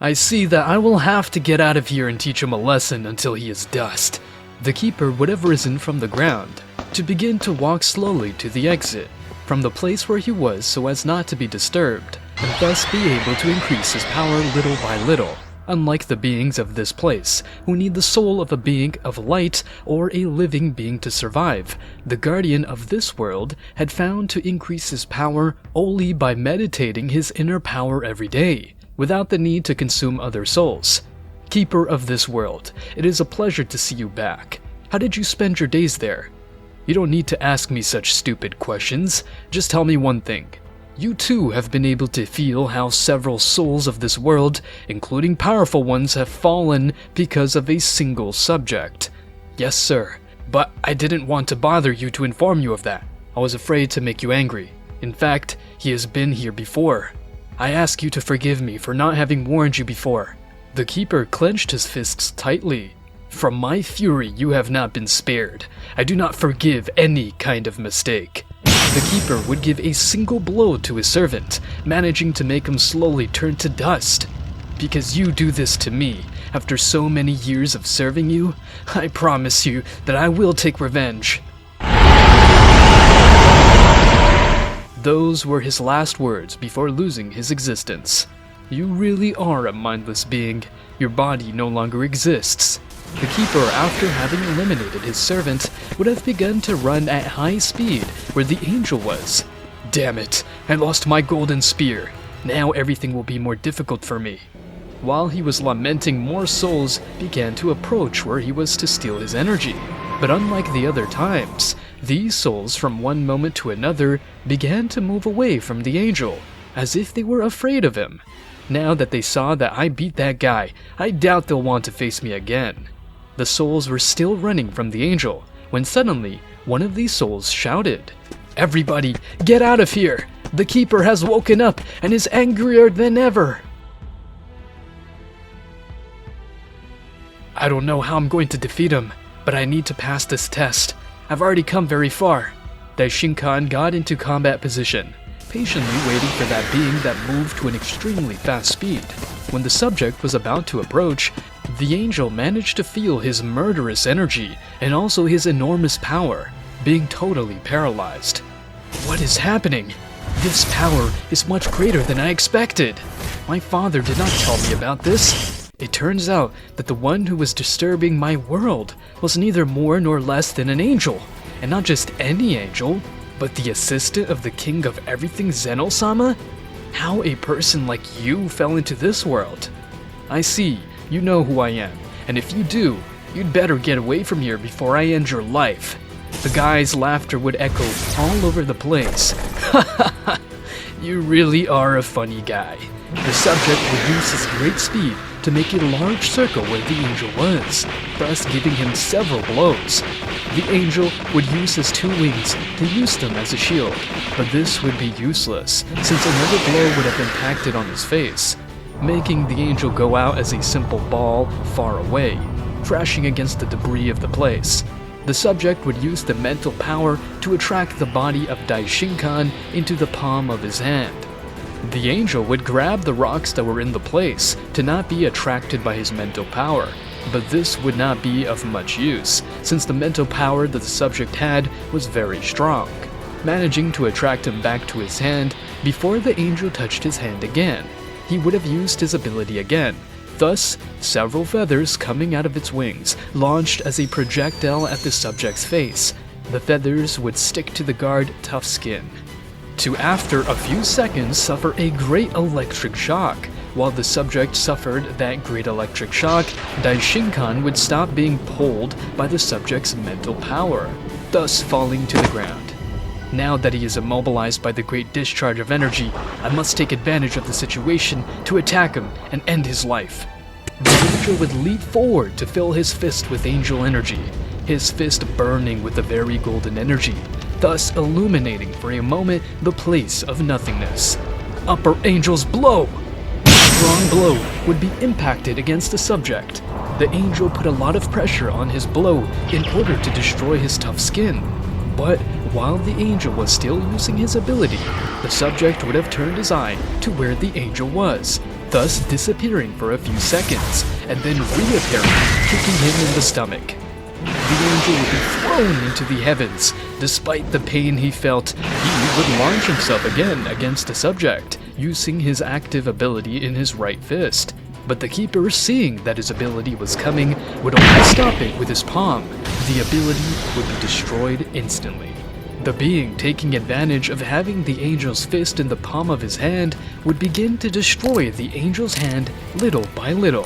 I see that I will have to get out of here and teach him a lesson until he is dust. The keeper would have risen from the ground to begin to walk slowly to the exit from the place where he was so as not to be disturbed, and thus be able to increase his power little by little. Unlike the beings of this place, who need the soul of a being of light or a living being to survive, the guardian of this world had found to increase his power only by meditating his inner power every day, without the need to consume other souls. Keeper of this world, it is a pleasure to see you back. How did you spend your days there? You don't need to ask me such stupid questions, just tell me one thing. You too have been able to feel how several souls of this world, including powerful ones, have fallen because of a single subject. Yes, sir, but I didn't want to bother you to inform you of that. I was afraid to make you angry. In fact, he has been here before. I ask you to forgive me for not having warned you before. The keeper clenched his fists tightly. From my fury you have not been spared. I do not forgive any kind of mistake. The keeper would give a single blow to his servant, managing to make him slowly turn to dust. Because you do this to me, after so many years of serving you, I promise you that I will take revenge. Those were his last words before losing his existence. You really are a mindless being. Your body no longer exists. The keeper, after having eliminated his servant, would have begun to run at high speed where the angel was. Damn it, I lost my golden spear. Now everything will be more difficult for me. While he was lamenting, more souls began to approach where he was to steal his energy. But unlike the other times, these souls from one moment to another began to move away from the angel, as if they were afraid of him. Now that they saw that I beat that guy, I doubt they'll want to face me again. The souls were still running from the angel, when suddenly, one of these souls shouted, "Everybody, get out of here! The keeper has woken up and is angrier than ever!" I don't know how I'm going to defeat him, but I need to pass this test. I've already come very far. Daishinkan got into combat position, patiently waiting for that being that moved to an extremely fast speed. When the subject was about to approach, the angel managed to feel his murderous energy and also his enormous power, being totally paralyzed. What is happening? This power is much greater than I expected. My father did not tell me about this. It turns out that the one who was disturbing my world was neither more nor less than an angel, and not just any angel, but the assistant of the king of everything, Zeno-sama? How a person like you fell into this world? I see, you know who I am, and if you do, you'd better get away from here before I end your life. The guy's laughter would echo all over the place. Ha ha ha! You really are a funny guy. The subject would use his great speed to make a large circle where the angel was, thus giving him several blows. The angel would use his two wings to use them as a shield, but this would be useless, since another blow would have impacted on his face, making the angel go out as a simple ball far away, crashing against the debris of the place. The subject would use the mental power to attract the body of Daishinkan into the palm of his hand. The angel would grab the rocks that were in the place to not be attracted by his mental power, but this would not be of much use, since the mental power that the subject had was very strong, managing to attract him back to his hand before the angel touched his hand again. He would have used his ability again. Thus, several feathers coming out of its wings launched as a projectile at the subject's face. The feathers would stick to the guard tough skin, to after a few seconds suffer a great electric shock. While the subject suffered that great electric shock, Daishinkan would stop being pulled by the subject's mental power, thus falling to the ground. Now that he is immobilized by the great discharge of energy, I must take advantage of the situation to attack him and end his life. The angel would leap forward to fill his fist with angel energy, his fist burning with a very golden energy, thus illuminating for a moment the place of nothingness. Upper Angel's blow! A strong blow would be impacted against the subject. The angel put a lot of pressure on his blow in order to destroy his tough skin. But while the angel was still using his ability, the subject would have turned his eye to where the angel was, thus disappearing for a few seconds, and then reappearing, kicking him in the stomach. The angel would be thrown into the heavens. Despite the pain he felt, he would launch himself again against the subject, using his active ability in his right fist. But the keeper, seeing that his ability was coming, would only stop it with his palm. The ability would be destroyed instantly. The being, taking advantage of having the angel's fist in the palm of his hand, would begin to destroy the angel's hand little by little.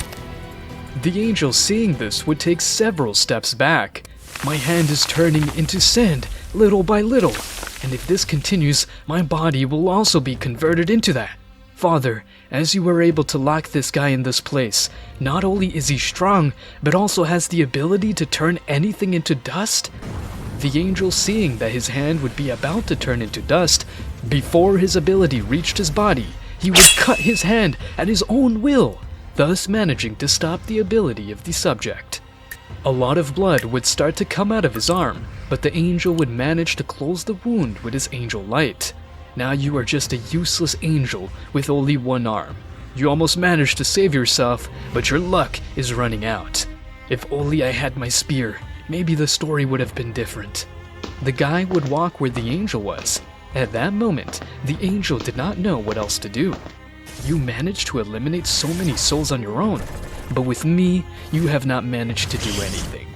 The angel, seeing this, would take several steps back. My hand is turning into sand little by little, and if this continues, my body will also be converted into that. Father, as you were able to lock this guy in this place, not only is he strong, but also has the ability to turn anything into dust? The angel, seeing that his hand would be about to turn into dust, before his ability reached his body, he would cut his hand at his own will, thus managing to stop the ability of the subject. A lot of blood would start to come out of his arm, but the angel would manage to close the wound with his angel light. Now you are just a useless angel with only one arm. You almost managed to save yourself, but your luck is running out. If only I had my spear, maybe the story would have been different. The guy would walk where the angel was. At that moment, the angel did not know what else to do. You managed to eliminate so many souls on your own, but with me, you have not managed to do anything.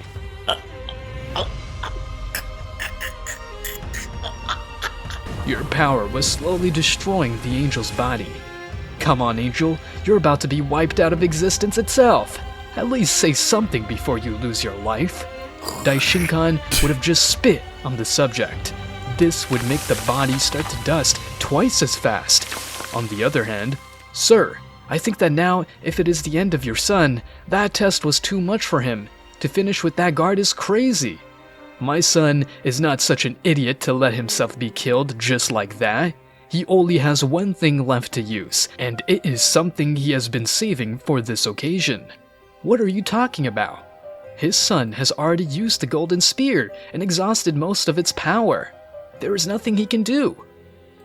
Your power was slowly destroying the angel's body. Come on, angel, you're about to be wiped out of existence itself. At least say something before you lose your life. Daishinkan would have just spit on the subject. This would make the body start to dust twice as fast. On the other hand, Sir, I think that now, if it is the end of your son, that test was too much for him. To finish with that guard is crazy. My son is not such an idiot to let himself be killed just like that. He only has one thing left to use, and it is something he has been saving for this occasion. What are you talking about? His son has already used the golden spear and exhausted most of its power. There is nothing he can do.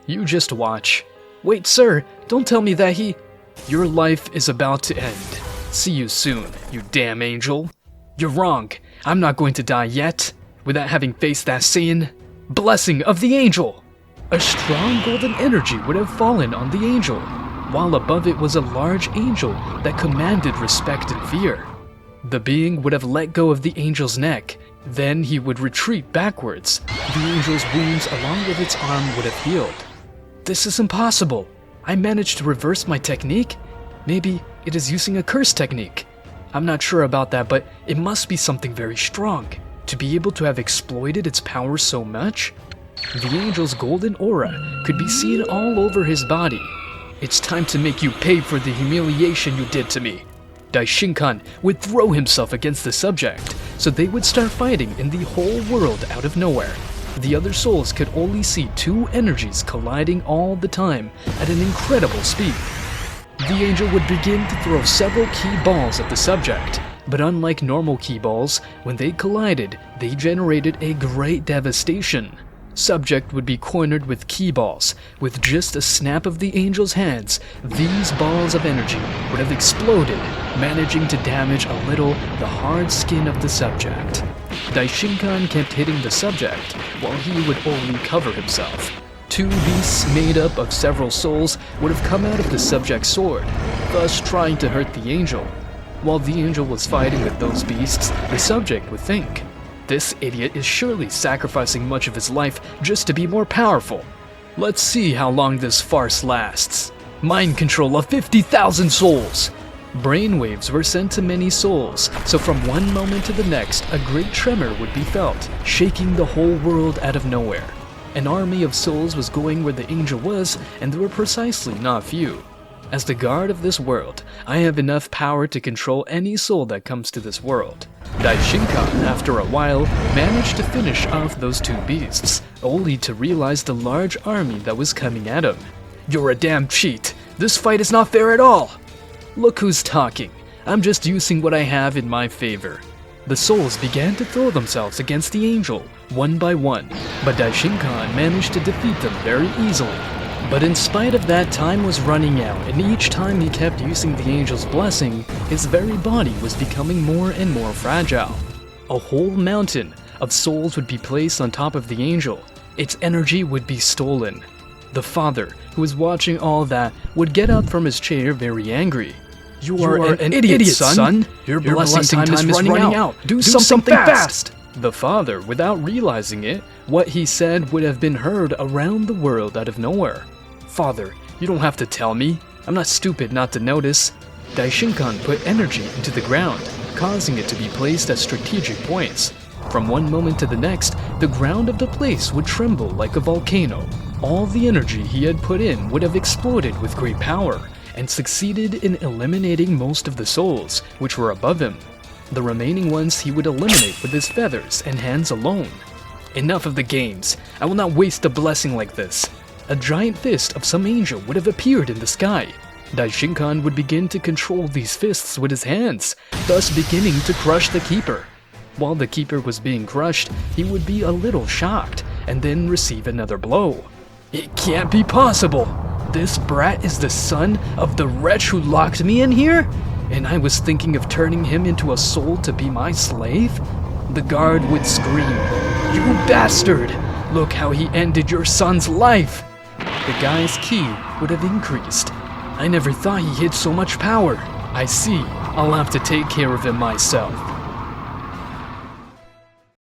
You just watch. Wait, sir, don't tell me that he... Your life is about to end. See you soon, you damn angel. You're wrong. I'm not going to die yet, without having faced that scene. Blessing of the angel! A strong golden energy would have fallen on the angel, while above it was a large angel that commanded respect and fear. The being would have let go of the angel's neck. Then he would retreat backwards. The angel's wounds along with its arm would have healed. This is impossible. I managed to reverse my technique? Maybe it is using a curse technique. I'm not sure about that, but it must be something very strong. To be able to have exploited its power so much? The angel's golden aura could be seen all over his body. It's time to make you pay for the humiliation you did to me. Daishinkan would throw himself against the subject, so they would start fighting in the whole world out of nowhere. The other souls could only see two energies colliding all the time at an incredible speed. The angel would begin to throw several key balls at the subject, but unlike normal key balls, when they collided, they generated a great devastation. Subject would be cornered with key balls. With just a snap of the angel's hands, these balls of energy would have exploded, managing to damage a little the hard skin of the subject. Daishinkan kept hitting the subject, while he would only cover himself. Two beasts made up of several souls would have come out of the subject's sword, thus trying to hurt the angel. While the angel was fighting with those beasts, the subject would think, "This idiot is surely sacrificing much of his life just to be more powerful. Let's see how long this farce lasts. Mind control of 50,000 souls!" Brainwaves were sent to many souls, so from one moment to the next, a great tremor would be felt, shaking the whole world out of nowhere. An army of souls was going where the angel was, and there were precisely not few. As the guard of this world, I have enough power to control any soul that comes to this world. Daishinkan, after a while, managed to finish off those two beasts, only to realize the large army that was coming at him. "You're a damn cheat! This fight is not fair at all!" "Look who's talking. I'm just using what I have in my favor." The souls began to throw themselves against the angel, one by one, but Daishinkan managed to defeat them very easily. But in spite of that, time was running out, and each time he kept using the angel's blessing, his very body was becoming more and more fragile. A whole mountain of souls would be placed on top of the angel. Its energy would be stolen. The father, who was watching all that, would get up from his chair very angry. You are an idiot, son! Your blessing time is running out! Do something fast! The father, without realizing it, what he said would have been heard around the world out of nowhere. Father, you don't have to tell me. I'm not stupid not to notice. Daishinkan put energy into the ground, causing it to be placed at strategic points. From one moment to the next, the ground of the place would tremble like a volcano. All the energy he had put in would have exploded with great power, and succeeded in eliminating most of the souls, which were above him. The remaining ones he would eliminate with his feathers and hands alone. Enough of the games. I will not waste a blessing like this. A giant fist of some angel would have appeared in the sky. Daishinkan would begin to control these fists with his hands, thus beginning to crush the keeper. While the keeper was being crushed, he would be a little shocked, and then receive another blow. It can't be possible! This brat is the son of the wretch who locked me in here? And I was thinking of turning him into a soul to be my slave? The guard would scream, "You bastard! Look how he ended your son's life!" The guy's ki would have increased. I never thought he had so much power. I see. I'll have to take care of him myself.